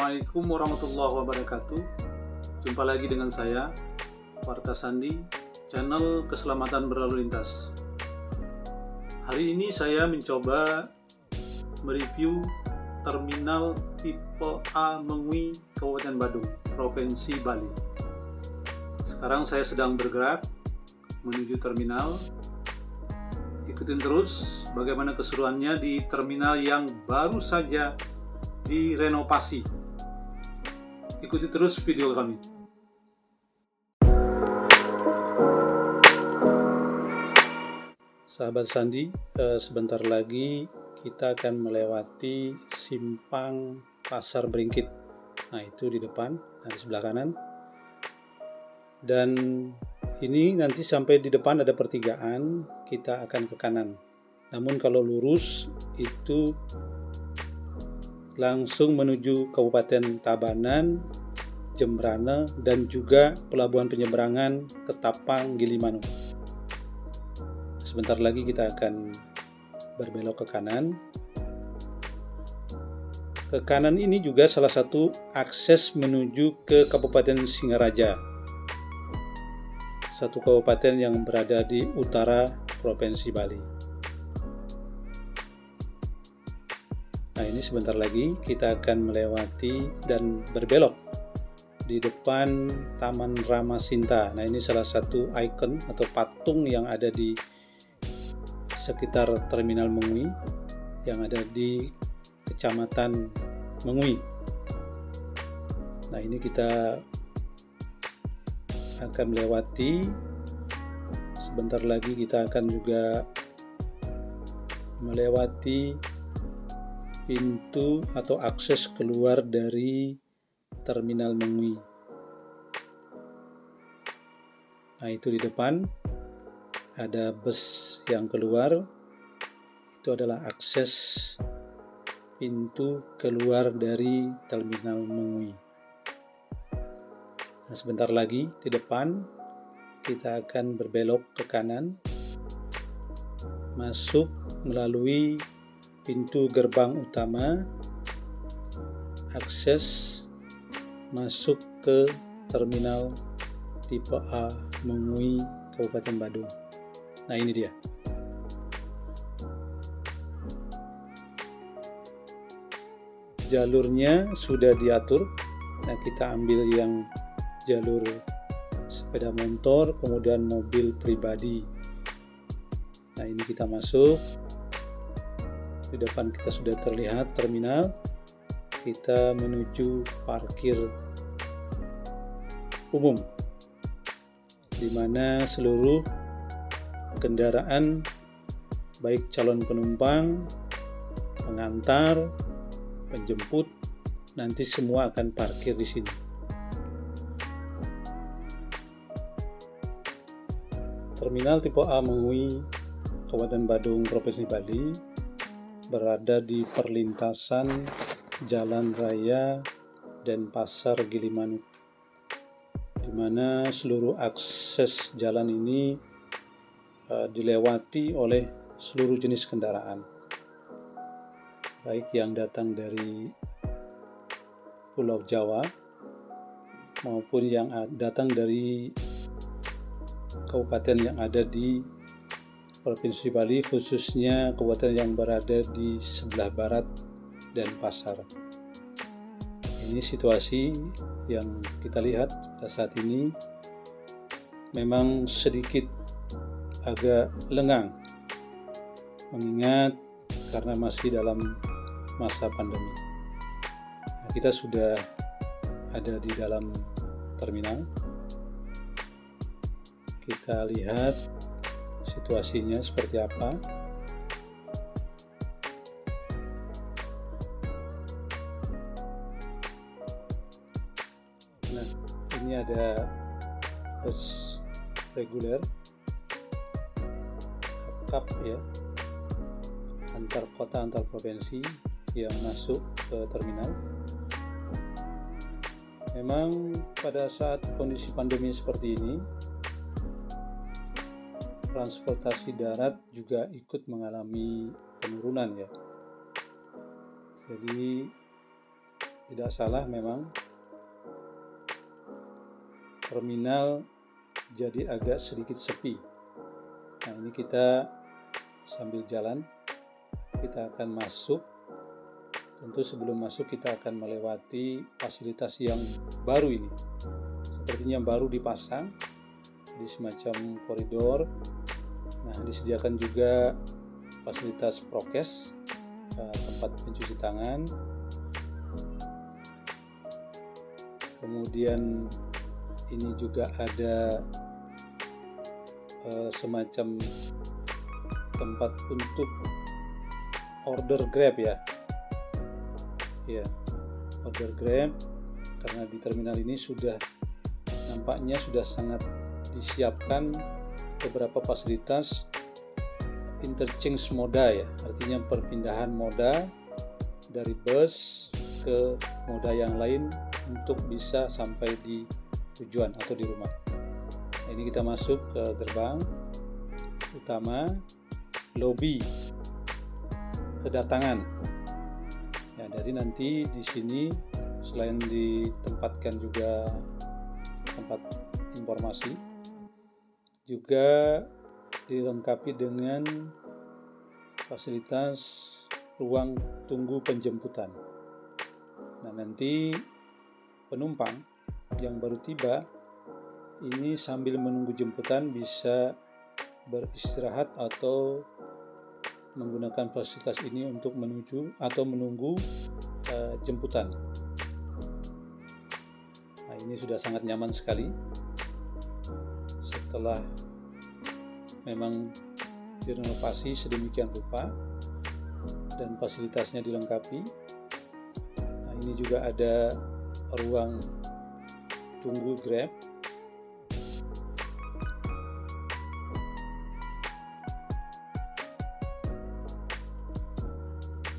Assalamualaikum warahmatullahi wabarakatuh. Jumpa lagi dengan saya, Warta Sandi, channel keselamatan berlalu lintas. Hari ini saya mencoba mereview terminal tipe A Mengui, Kabupaten Badung, Provinsi Bali. Sekarang saya sedang bergerak menuju terminal. Ikutin terus bagaimana keseruannya di terminal yang baru saja direnovasi. Ikuti terus video kami. Sahabat Sandi, sebentar lagi kita akan melewati simpang Pasar Beringkit. Nah, itu di depan, di sebelah kanan. Dan ini nanti sampai di depan ada pertigaan, kita akan ke kanan. Namun kalau lurus itu langsung menuju Kabupaten Tabanan, Jembrana, dan juga pelabuhan penyeberangan Ketapang, Gilimanuk. Sebentar lagi kita akan berbelok ke kanan. Ke kanan ini juga salah satu akses menuju ke Kabupaten Singaraja, satu kabupaten yang berada di utara Provinsi Bali. Nah, ini sebentar lagi kita akan melewati dan berbelok di depan Taman Ramasinta. Nah, ini salah satu ikon atau patung yang ada di sekitar Terminal Mengui yang ada di Kecamatan Mengui. Nah, ini kita akan melewati. Sebentar lagi kita akan juga melewati pintu atau akses keluar dari Terminal Mengui. Nah, itu di depan ada bus yang keluar. Itu adalah akses pintu keluar dari Terminal Mengui. Nah, sebentar lagi di depan kita akan berbelok ke kanan, masuk melalui pintu gerbang utama, akses masuk ke terminal tipe A Mengui, Kabupaten Badung. Nah, ini dia. Jalurnya sudah diatur. Nah, kita ambil yang jalur sepeda motor, kemudian mobil pribadi. Nah, ini kita masuk. Di depan kita sudah terlihat terminal. Kita menuju parkir umum, di mana seluruh kendaraan baik calon penumpang, pengantar, penjemput nanti semua akan parkir di sini. Terminal tipe A Mengui, Kabupaten Badung, Provinsi Bali berada di perlintasan Jalan Raya Denpasar Gilimanuk, di mana seluruh akses jalan ini dilewati oleh seluruh jenis kendaraan, baik yang datang dari Pulau Jawa maupun yang datang dari kabupaten yang ada di Provinsi Bali, khususnya kabupaten yang berada di sebelah barat Denpasar. Ini situasi yang kita lihat pada saat ini memang sedikit agak lengang, mengingat karena masih dalam masa pandemi. Nah, kita sudah ada di dalam terminal. Kita lihat situasinya seperti apa. Nah, ini ada bus reguler akap ya, antar kota antar provinsi yang masuk ke terminal. Memang pada saat kondisi pandemi seperti ini, transportasi darat juga ikut mengalami penurunan ya. Jadi tidak salah memang terminal jadi agak sedikit sepi. Nah, ini kita sambil jalan, kita akan masuk. Tentu sebelum masuk kita akan melewati fasilitas yang baru ini. Sepertinya baru dipasang di semacam koridor. Nah, disediakan juga fasilitas prokes, tempat pencuci tangan. Kemudian ini juga ada semacam tempat untuk order Grab ya. Ya, order Grab, karena di terminal ini nampaknya sudah sangat disiapkan beberapa fasilitas interchange moda ya, artinya perpindahan moda dari bus ke moda yang lain untuk bisa sampai di tujuan atau di rumah. Nah, ini kita masuk ke gerbang utama, lobi kedatangan. Ya, jadi nanti di sini selain ditempatkan juga tempat informasi, juga dilengkapi dengan fasilitas ruang tunggu penjemputan. Nah, nanti penumpang yang baru tiba ini sambil menunggu jemputan bisa beristirahat atau menggunakan fasilitas ini untuk menuju atau menunggu jemputan. Nah, ini sudah sangat nyaman sekali setelah memang direnovasi sedemikian rupa dan fasilitasnya dilengkapi. Nah, ini juga ada ruang tunggu Grab.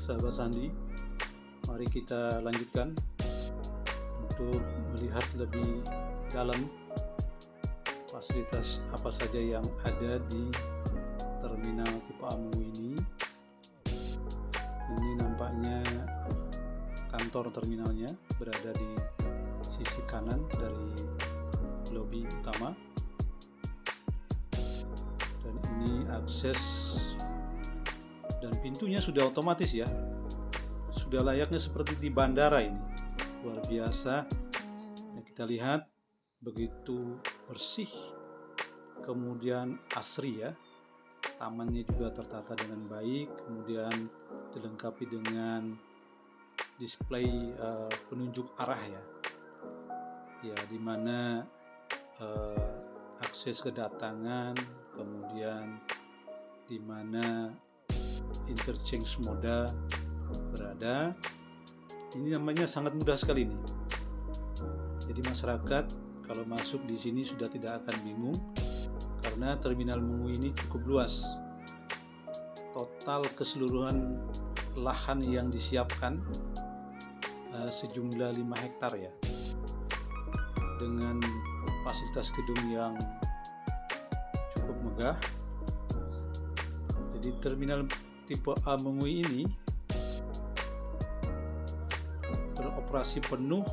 Sahabat Sandi, mari kita lanjutkan untuk melihat lebih dalam fasilitas apa saja yang ada di terminal tipe A Mengui ini. Ini nampaknya kantor terminalnya berada di sisi kanan dari lobi utama, dan ini akses dan pintunya sudah otomatis ya, sudah layaknya seperti di bandara ini. Luar biasa. Nah, kita lihat begitu bersih, kemudian asri ya, tamannya juga tertata dengan baik, kemudian dilengkapi dengan display penunjuk arah ya, dimana akses kedatangan, kemudian dimana interchange moda berada. Ini namanya sangat mudah sekali nih. Jadi masyarakat kalau masuk di sini sudah tidak akan bingung, karena terminal Mengui ini cukup luas. Total keseluruhan lahan yang disiapkan sejumlah 5 hektar ya, dengan fasilitas gedung yang cukup megah. Jadi terminal tipe A Mengui ini beroperasi penuh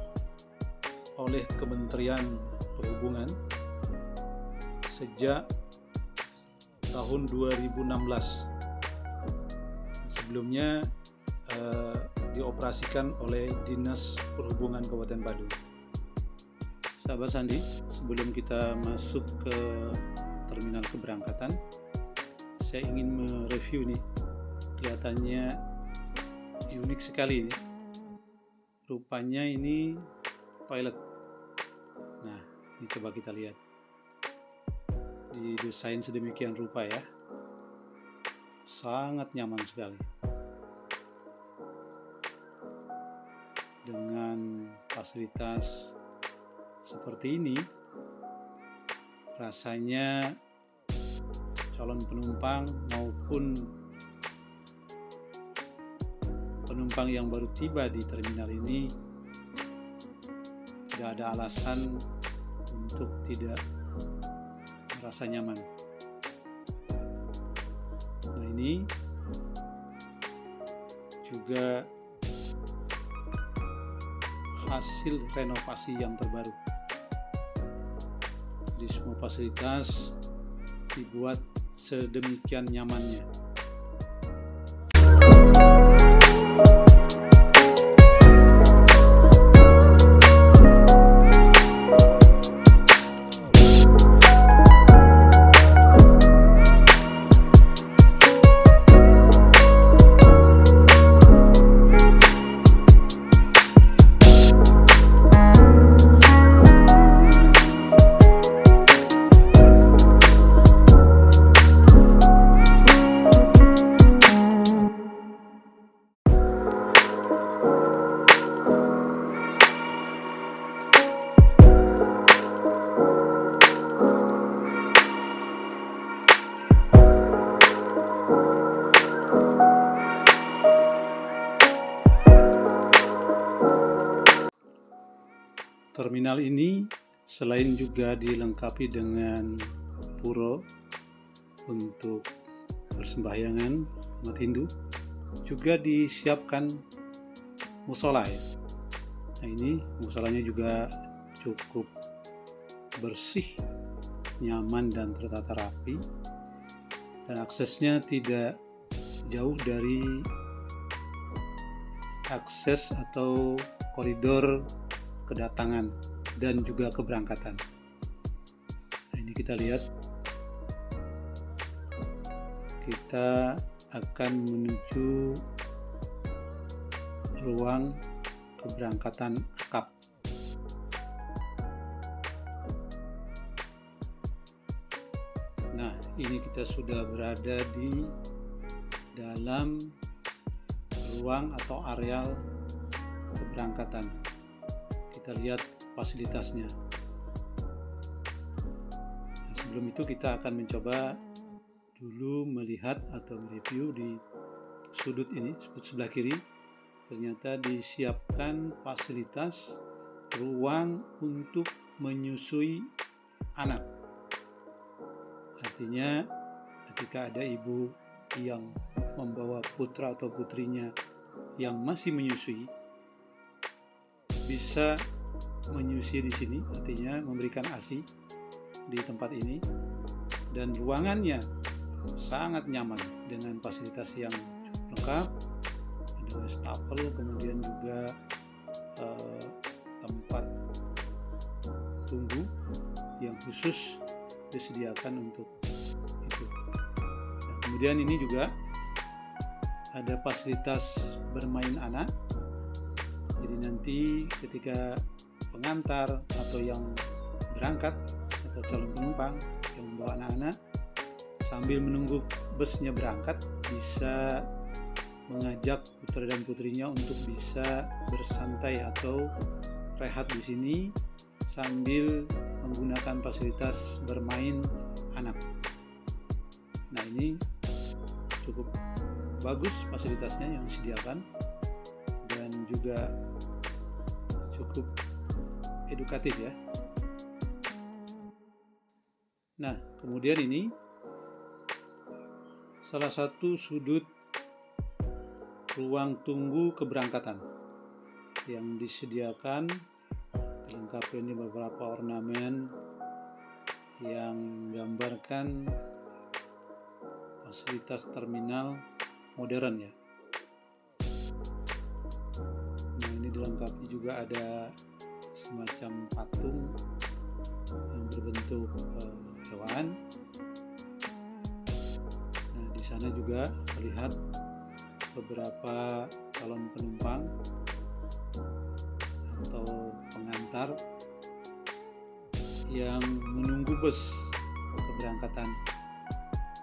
oleh Kementerian Perhubungan sejak tahun 2016. Sebelumnya dioperasikan oleh Dinas Perhubungan Kabupaten Badung. Sahabat Sandi, sebelum kita masuk ke terminal keberangkatan, saya ingin mereview nih. Kelihatannya unik sekali ini. Rupanya ini toilet. Nah, ini coba kita lihat. Didesain sedemikian rupa ya. Sangat nyaman sekali. Dengan fasilitas seperti ini, rasanya calon penumpang maupun penumpang yang baru tiba di terminal ini tidak ada alasan untuk tidak merasa nyaman. Nah, ini juga hasil renovasi yang terbaru. Jadi semua fasilitas dibuat sedemikian nyamannya. Terminal ini selain juga dilengkapi dengan pura untuk persembahyangan umat Hindu, juga disiapkan musola ya. Nah ini musolanya juga cukup bersih, nyaman dan tertata rapi, dan aksesnya tidak jauh dari akses atau koridor kedatangan dan juga keberangkatan. Nah, ini kita lihat, kita akan menuju ruang keberangkatan akad. Nah, ini kita sudah berada di dalam ruang atau areal keberangkatan. Kita lihat fasilitasnya. Nah, sebelum itu kita akan mencoba dulu melihat atau mereview di sudut ini, sudut sebelah kiri. Ternyata disiapkan fasilitas ruang untuk menyusui anak. Artinya ketika ada ibu yang membawa putra atau putrinya yang masih menyusui, bisa menyusui di sini, artinya memberikan ASI di tempat ini, dan ruangannya sangat nyaman dengan fasilitas yang cukup lengkap. Ada wastafel, kemudian juga tempat tunggu yang khusus disediakan untuk itu. Nah, kemudian ini juga ada fasilitas bermain anak. Jadi nanti ketika pengantar atau yang berangkat atau calon penumpang yang membawa anak-anak, sambil menunggu busnya berangkat, bisa mengajak putra dan putrinya untuk bisa bersantai atau rehat di sini sambil menggunakan fasilitas bermain anak. Nah, ini cukup bagus fasilitasnya yang disediakan dan juga cukup edukatif ya. Nah, kemudian ini salah satu sudut ruang tunggu keberangkatan yang disediakan, dilengkapi ini beberapa ornamen yang menggambarkan fasilitas terminal modern ya. Nah, ini dilengkapi juga ada semacam patung yang berbentuk hewan. Nah, di sana juga terlihat beberapa calon penumpang atau pengantar yang menunggu bus keberangkatan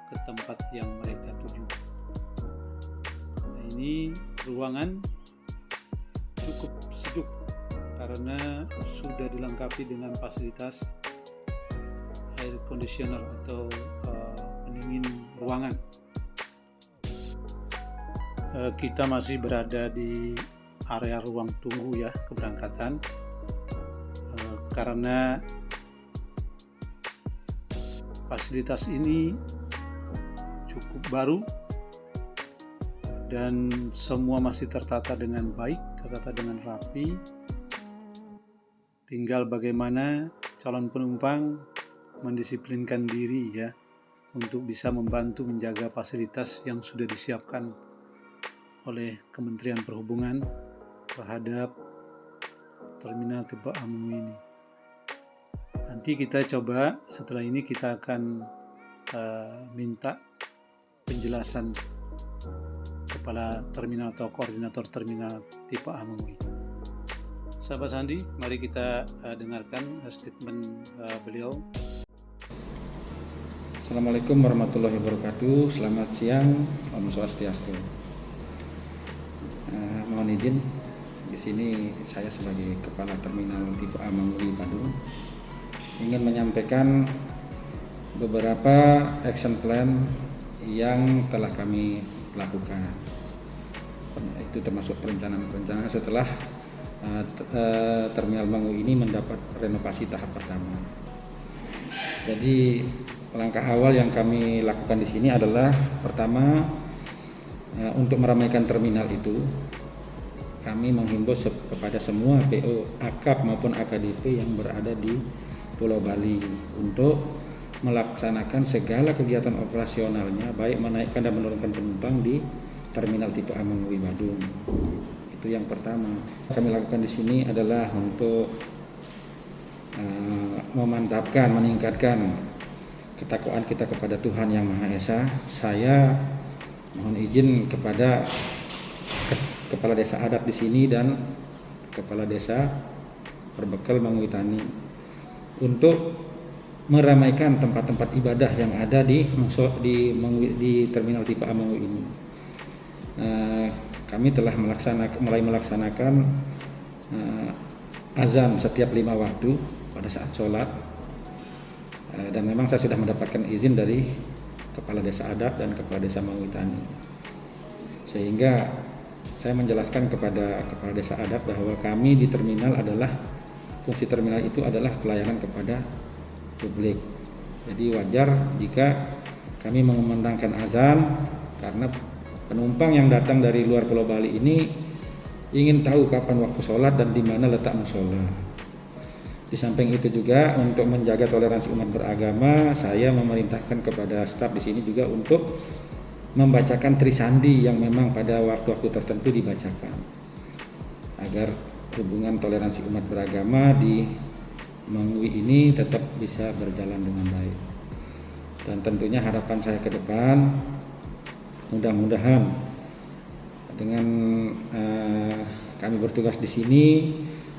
ke tempat yang mereka tuju. Nah, ini ruangan cukup sejuk karena sudah dilengkapi dengan fasilitas air conditioner atau pendingin ruangan. Kita masih berada di area ruang tunggu ya keberangkatan, karena fasilitas ini cukup baru dan semua masih tertata dengan baik, tertata dengan rapi, tinggal bagaimana calon penumpang mendisiplinkan diri ya untuk bisa membantu menjaga fasilitas yang sudah disiapkan oleh Kementerian Perhubungan terhadap Terminal Tipe A Mengui ini. Nanti kita coba setelah ini kita akan minta penjelasan kepala terminal atau koordinator terminal Tipe A Mengui. Sahabat Sandi, mari kita dengarkan statement beliau. Assalamualaikum warahmatullahi wabarakatuh. Selamat siang, Om Swastiastu. Mohon izin, di sini saya sebagai Kepala Terminal Tipe A Mengui Badung ingin menyampaikan beberapa action plan yang telah kami lakukan. Itu termasuk perencanaan setelah Terminal Mengui ini mendapat renovasi tahap pertama. Jadi langkah awal yang kami lakukan di sini adalah pertama, untuk meramaikan terminal itu kami menghimbau kepada semua PO AKAP maupun AKDP yang berada di Pulau Bali untuk melaksanakan segala kegiatan operasionalnya, baik menaikkan dan menurunkan penumpang di Terminal Tipe A Mengui Badung. Itu yang pertama. Kami lakukan di sini adalah untuk memantapkan, meningkatkan ketakwaan kita kepada Tuhan Yang Maha Esa. Saya mohon izin kepada Kepala Desa Adat di sini dan Kepala Desa Berbekal Mengui Tani untuk meramaikan tempat-tempat ibadah yang ada di Terminal Tipe A Mengui ini. Kami telah mulai melaksanakan azan setiap 5 waktu pada saat sholat, dan memang saya sudah mendapatkan izin dari Kepala Desa Adat dan Kepala Desa Mengui Tani, sehingga saya menjelaskan kepada Kepala Desa Adat bahwa kami di terminal adalah, fungsi terminal itu adalah pelayanan kepada publik. Jadi wajar jika kami mengumandangkan azan karena penumpang yang datang dari luar Pulau Bali ini ingin tahu kapan waktu sholat dan di mana letak musola. Di samping itu juga untuk menjaga toleransi umat beragama, saya memerintahkan kepada staf di sini juga untuk membacakan trisandi yang memang pada waktu-waktu tertentu dibacakan, agar hubungan toleransi umat beragama di Mengui ini tetap bisa berjalan dengan baik. Dan tentunya harapan saya ke depan, mudah-mudahan dengan kami bertugas di sini,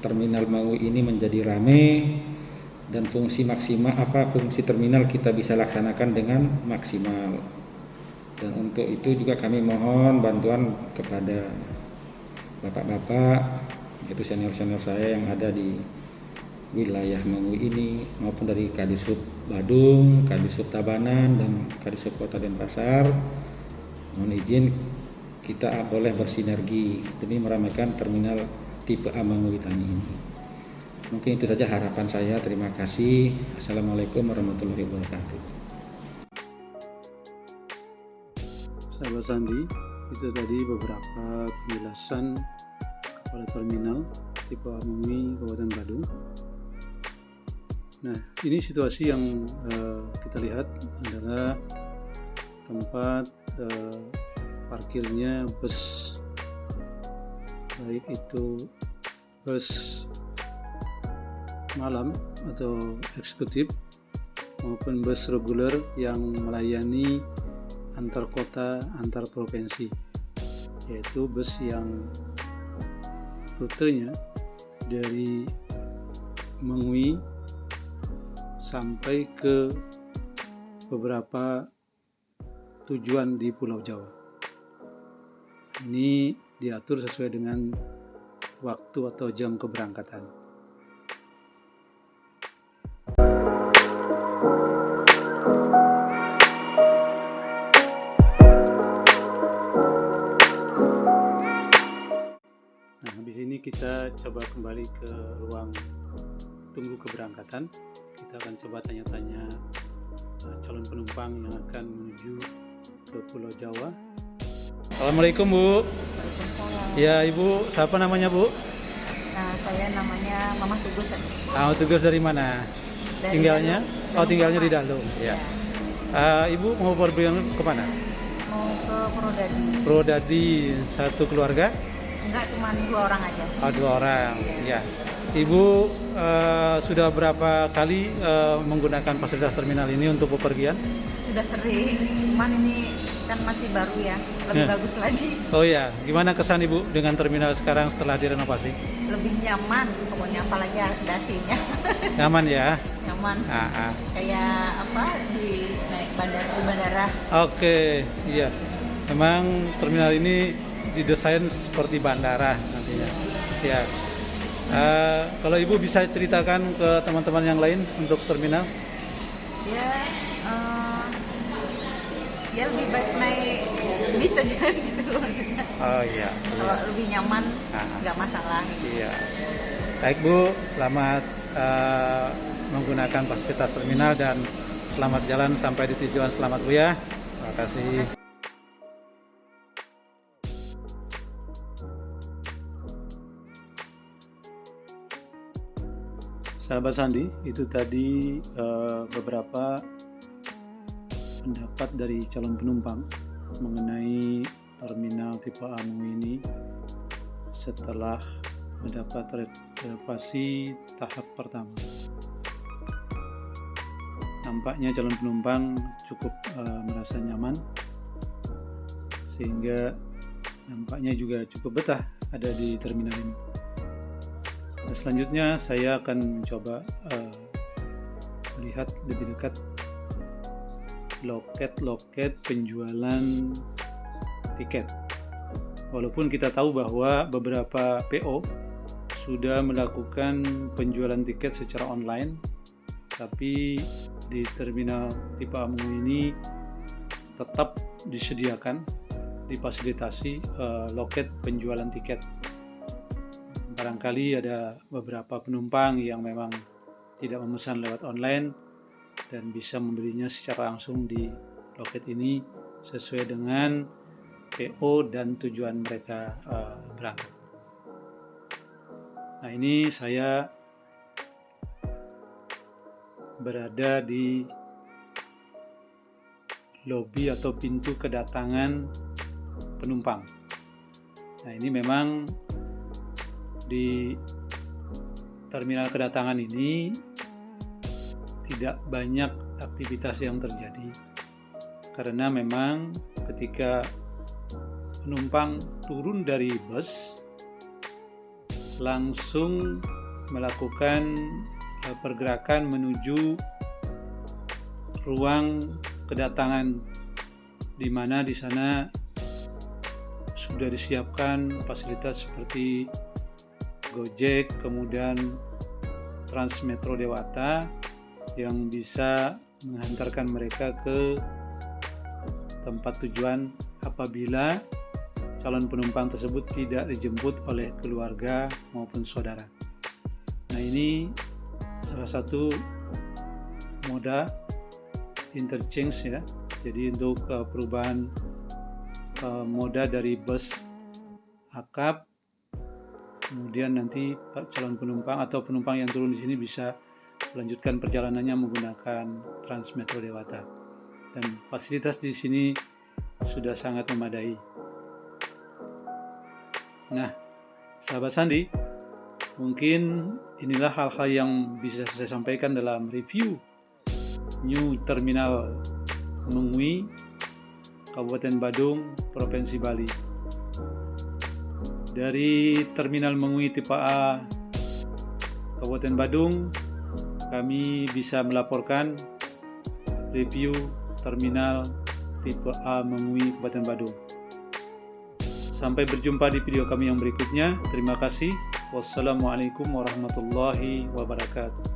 Terminal Mengui ini menjadi ramai dan fungsi terminal kita bisa laksanakan dengan maksimal. Dan untuk itu juga kami mohon bantuan kepada bapak-bapak, yaitu senior-senior saya yang ada di wilayah Mengui ini, maupun dari Kadishub Badung, Kadishub Tabanan, dan Kadishub Kota Denpasar. Mohon izin kita boleh bersinergi demi meramaikan Terminal Tipe A Mengui Tani ini. Mungkin itu saja harapan saya. Terima kasih. Assalamualaikum warahmatullahi wabarakatuh. Sahabat Sandi, itu tadi beberapa penjelasan kepada Terminal Tipe A Mengui Kabupaten Badung. Nah, ini situasi yang kita lihat adalah tempat parkirnya bus, baik itu bus malam atau eksekutif maupun bus reguler yang melayani antar kota, antar provinsi, yaitu bus yang rutenya dari Mengui sampai ke beberapa tujuan di Pulau Jawa. Ini diatur sesuai dengan waktu atau jam keberangkatan. Nah, habis ini kita coba kembali ke ruang tunggu keberangkatan. Kita akan coba tanya-tanya calon penumpang yang akan menuju ke Pulau Jawa. Assalamualaikum Bu. Waalaikumsalam. Ya Ibu, siapa namanya Bu? Saya namanya Mamah Tugus. Tugas dari mana? Dari Tinggalnya? Dalu. Tinggalnya di Dalu. Ya. Ibu mau berpergian kemana? Mau ke Purwodadi. Purwodadi, satu keluarga? Enggak, cuma 2 orang aja. 2 orang. Ya. Ibu sudah berapa kali menggunakan fasilitas terminal ini untuk bepergian? Sudah sering, cuman ini kan masih baru ya, lebih bagus lagi. Oh ya, gimana kesan Ibu dengan terminal sekarang setelah direnovasi? Lebih nyaman, pokoknya apalagi ada AC-nya. Nyaman ya? Nyaman. Kayak apa di naik bandara. Oke, iya. Memang terminal ini didesain seperti bandara nantinya. Ya. Kalau Ibu bisa ceritakan ke teman-teman yang lain untuk terminal? Ya lebih baik naik bis aja gitu loh maksudnya. Oh iya. Kalau lebih nyaman nggak masalah. Iya. Baik Bu, selamat menggunakan fasilitas terminal dan selamat jalan sampai di tujuan. Selamat Bu ya. Terima kasih. Sahabat Sandi, itu tadi beberapa pendapat dari calon penumpang mengenai terminal tipe A ini setelah mendapat reservasi tahap pertama. Nampaknya calon penumpang cukup merasa nyaman, sehingga nampaknya juga cukup betah ada di terminal ini. Nah, selanjutnya saya akan mencoba melihat lebih dekat loket-loket penjualan tiket. Walaupun kita tahu bahwa beberapa PO sudah melakukan penjualan tiket secara online, tapi di terminal tipe A ini tetap disediakan, difasilitasi loket penjualan tiket. Barangkali ada beberapa penumpang yang memang tidak memesan lewat online dan bisa membelinya secara langsung di loket ini sesuai dengan PO dan tujuan mereka berangkat. Nah, ini saya berada di lobi atau pintu kedatangan penumpang. Nah, ini memang di terminal kedatangan ini tidak banyak aktivitas yang terjadi, karena memang ketika penumpang turun dari bus langsung melakukan pergerakan menuju ruang kedatangan, di mana di sana sudah disiapkan fasilitas seperti Gojek, kemudian Transmetro Dewata yang bisa menghantarkan mereka ke tempat tujuan apabila calon penumpang tersebut tidak dijemput oleh keluarga maupun saudara. Nah, ini salah satu moda interchange ya. Jadi untuk perubahan moda dari bus akap, kemudian nanti calon penumpang atau penumpang yang turun di sini bisa melanjutkan perjalanannya menggunakan Transmetro Dewata. Dan fasilitas di sini sudah sangat memadai. Nah, sahabat Sandi, mungkin inilah hal-hal yang bisa saya sampaikan dalam review New Terminal Mengui, Kabupaten Badung, Provinsi Bali. Dari Terminal Mengui tipe A Kabupaten Badung, kami bisa melaporkan review Terminal tipe A Mengui Kabupaten Badung. Sampai berjumpa di video kami yang berikutnya. Terima kasih. Wassalamualaikum warahmatullahi wabarakatuh.